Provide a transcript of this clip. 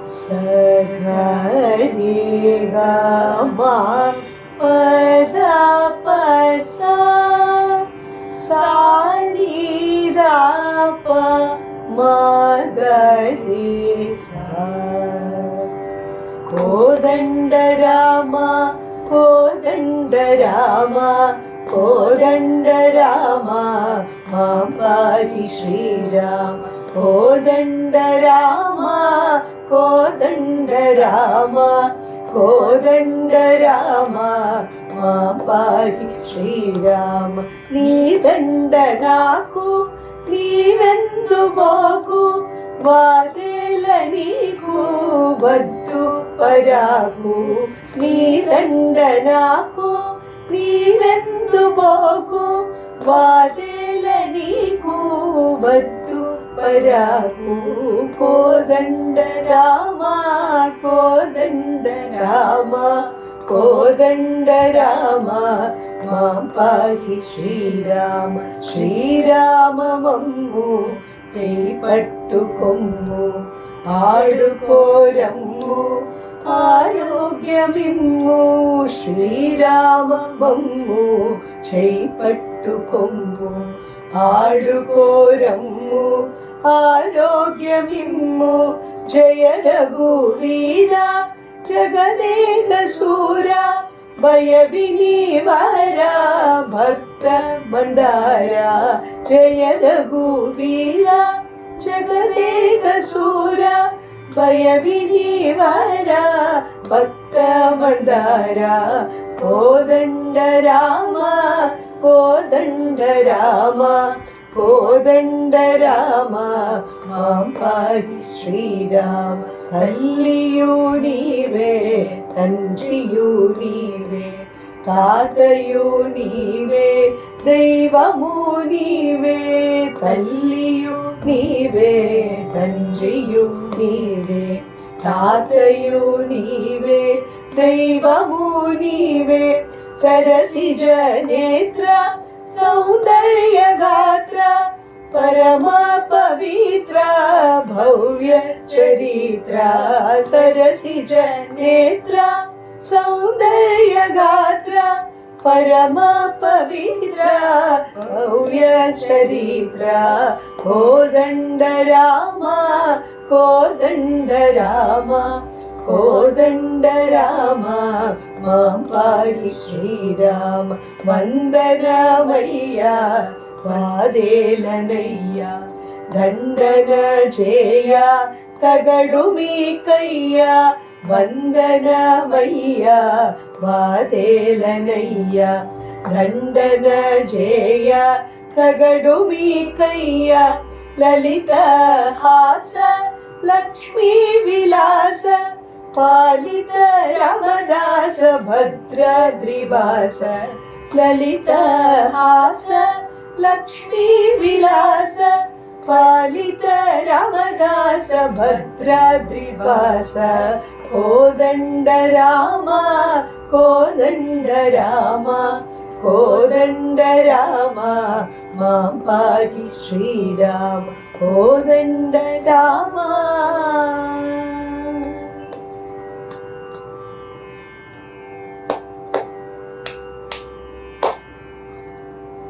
सगरे गमा पद पसा सानी दा प मगरे सा कोदंड रामा कोदंड रामा कोदंड रामा मां पाहि श्रीराम कोदंड रामा कोदंड रामा कोदंड रामा मां पाहि श्रीराम नी దండ నాకు నీవెందు బోకు వాదేల నీకు వద్దు పరాకు నీ దండ నాకు నీవెందు బోకు వాదేల నీకు వద్దు పరాకు కోదండ రామా కోదండ రామా కోదండ రామా మాం పాహి శ్రీరామ శ్రీరామ మమ్ము చేపట్టుకొమ్ము ఆడుకోరమ్ము ఆరోగ్యమిమ్ము శ్రీరామ మమ్ము చేపట్టుకొమ్ము ఆడుకోరమ్ము ఆరోగ్యమిమ్ము జయ రఘువీర జగదేక శూర భయ వినివార భక్త మందార జయ రఘువీర జగదేక శూర భయ వినివార భక్త మందార కోదండ రామ కోదండ రామ కోదండ రామ మాం పాహి శ్రీరామ తల్లియు నీవే తండ్రియు నీవే తాతయు నీవే దైవము నీవే తల్లియు నీవే తండ్రియు నీవే తాతయు నీవే దైవము నీవే సరసిజ నేత్ర సౌందర్య గాత్ర పరమ పవిత్ర భవ్య చరిత్ర సరసిజ నేత్ర సౌందర్య గాత్ర పరమ పవిత్ర భవ్య చరిత్ర కోదండ రామ కోదండ రామ కోదండ రామ మాం పాహి శ్రీరామ వందనమయ్యా వాదేలనయ్యా దండన చేయ తగడు మీకయ్యా వందనమయ్యా వాదేలనయ్యా దండన చేయ తగడు మీకయ్యా లలిత హాస లక్ష్మీ విలాస పాలిత రామదాస భద్రద్రివాస లలిత హాస లక్ష్మీ విలాస పాలిత రామదాస భద్రద్రివాస కోదండ రామ కోదండ రామ కోదండ రామ మాం పాహి శ్రీరామ కోదండ రామ